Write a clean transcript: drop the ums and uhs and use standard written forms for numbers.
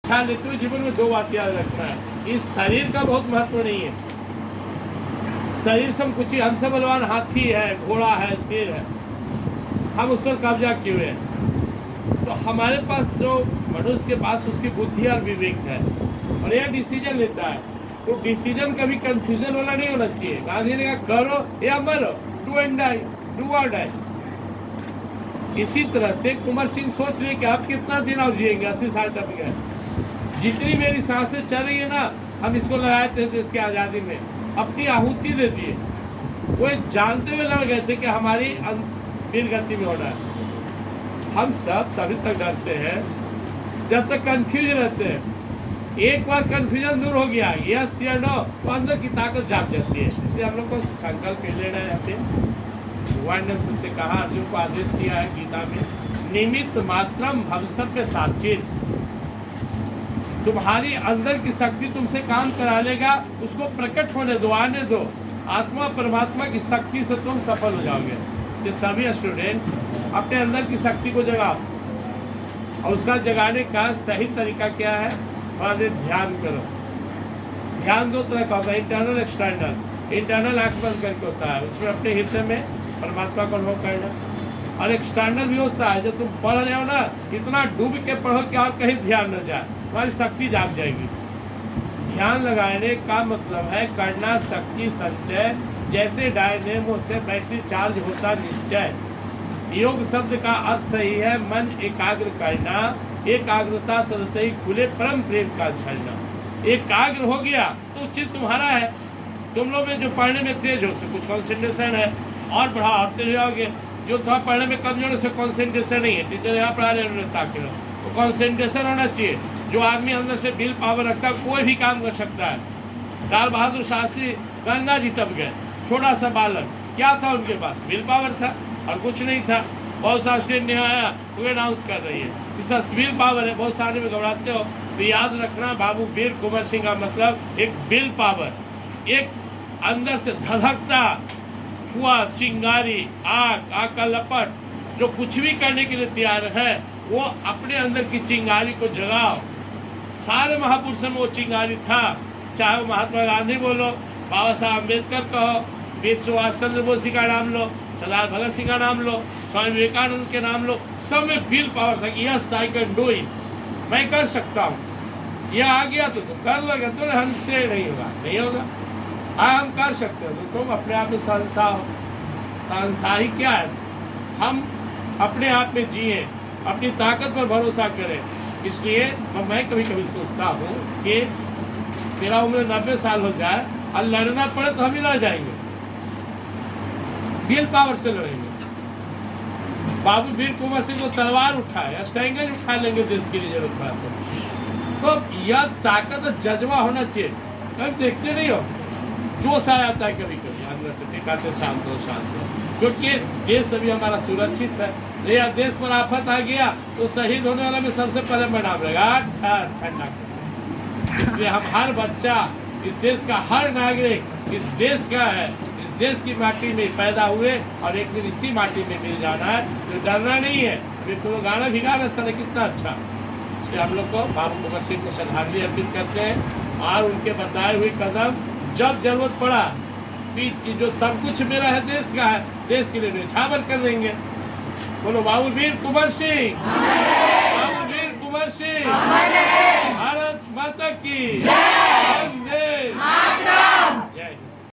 शिक्षा लेते हुए जीवन में 2 बात याद रखना है, इस शरीर का बहुत महत्व नहीं है। शरीर से हम कुछ ही, हमसे बलवान हाथी है, घोड़ा है, शेर है, हम उस पर कब्जा किए हुए हैं। तो हमारे पास जो मनुष्य के पास उसकी बुद्धि और विवेक है और यह डिसीजन लेता है, तो डिसीजन कभी कंफ्यूजन वाला नहीं होना चाहिए। गांधी ने कहा करो या मरो, डू एंड डाई, डू और डाई। इसी तरह से कुंवर सिंह सोच रहे कि आप कितना दिन और जिएंगे, 80 साल टप गए, जितनी मेरी सांसें चल रही है ना, हम इसको लगाए थे देश की आज़ादी में, अपनी आहुति दे दिए। वो जानते हुए लड़ गए थे कि हमारी वीर गति में होना है। हम सब तभी तक डरते हैं जब तक कंफ्यूज रहते हैं। एक बार कंफ्यूजन दूर हो गया, यस या नो, तो अंदर की ताकत जाग जाती है। इसलिए हम लोग को संकल्प लेना है। यहाँ पे भगवान ने सबसे कहा, अर्जुन को आदेश दिया है गीता में, निमित्त मात्रम भविष्य साचित। तुम्हारी अंदर की शक्ति तुमसे काम करा लेगा, उसको प्रकट होने दो, आने दो। आत्मा परमात्मा की शक्ति से तुम सफल हो जाओगे। ये सभी स्टूडेंट अपने अंदर की शक्ति को जगाओ, और उसका जगाने का सही तरीका क्या है? और ध्यान करो। ध्यान 2 तरह का होता है, इंटरनल एक्सटर्नल। इंटरनल आंख बंद करके होता है, उसमें अपने हृदय में परमात्मा को अनुभव करना। और एक्सटर्नल भी होता है, जब तुम पढ़ रहे हो ना, इतना डूब के पढ़ो कि और कहीं ध्यान न जाए, तुम्हारी शक्ति जाग जाएगी। ध्यान लगाने का मतलब है करना शक्ति संचय, जैसे डायनेमो से बैटरी चार्ज होता निश्चय। योग शब्द का अर्थ सही है मन एकाग्र करना, एकाग्रता सदतई खुले परम प्रेम का झरना। एकाग्र हो गया तो चित्त तुम्हारा है। तुम लोग में जो पढ़ने में तेज हो, उससे कुछ कॉन्सेंट्रेशन है, और बढ़ा और तेज होगे। जो थोड़ा पढ़ने में कमजोर, उससे कॉन्सेंट्रेशन नहीं है। टीचर यहाँ पढ़ा रहे ताकि तो कॉन्सेंट्रेशन होना चाहिए। जो आदमी अंदर से विल पावर रखता है, कोई भी काम कर सकता है। लाल बहादुर शास्त्री गंगा जी तब गए, छोटा सा बालक, क्या था उनके पास? विल पावर था और कुछ नहीं था। बहुत शास्त्री ने आया, वो अनाउंस कर रही है, इसका विल पावर है। बहुत सारे में घबराते हो तो याद रखना, बाबू वीर कुंवर सिंह का मतलब एक विल पावर, एक अंदर से धधकता हुआ चिंगारी, आग का लपट, जो कुछ भी करने के लिए तैयार है, वो अपने अंदर की चिंगारी को जगाओ। सारे महापुरुषों में वो चिंगारी था, चाहे वो महात्मा गांधी बोलो, बाबा साहब अम्बेडकर कहो, वीर सुभाष चंद्र बोस का नाम लो, सरदार भगत सिंह का नाम लो, स्वामी विवेकानंद के नाम लो, सब में विल पावर था कि yes I can do it, मैं कर सकता हूँ। यह आ गया तो तुम कर लोगे, तो हमसे नहीं होगा, नहीं होगा। हाँ हम कर सकते हो, तो तुम अपने आप में संसार हो। संसार ही क्या है? हम अपने आप में जिए, अपनी ताकत पर भरोसा करें। इसलिए मैं कभी कभी सोचता हूँ कि मेरा उम्र 90 साल हो जाए और लड़ना पड़े तो हम ही लड़ जाएंगे, विल पावर से लड़ेंगे। बाबू वीर कुंवर सिंह को तलवार उठाए, स्टैंगर उठा लेंगे देश के लिए जरूरत पड़ा तो। यह ताकत और जज्बा होना चाहिए। कभी देखते नहीं हो, जोश आ जाता है कभी कभी अंदर से, दिखाते शांत हो, क्योंकि देश अभी हमारा सुरक्षित है। या देश पर आफत आ गया तो शहीद होने वाला में सबसे पहले मैं नाम लगा ठंडा। इसलिए हम हर बच्चा, इस देश का हर नागरिक इस देश का है, इस देश की माटी में पैदा हुए और एक दिन इसी माटी में मिल जाना है। तो डरना नहीं है। अभी तो गाना भी गा रहा था, कितना अच्छा। इसलिए हम लोग को बाबू कुंवर सिंह को श्रद्धांजलि अर्पित करते हैं और उनके बताए हुए कदम जब जरूरत पड़ा कि जो सब कुछ मेरा है देश का है, देश के लिए न्यौछावर कर देंगे। बोलो बाबू वीर कुंवर सिंह, बाबू वीर कुंवर सिंह, भारत माता की।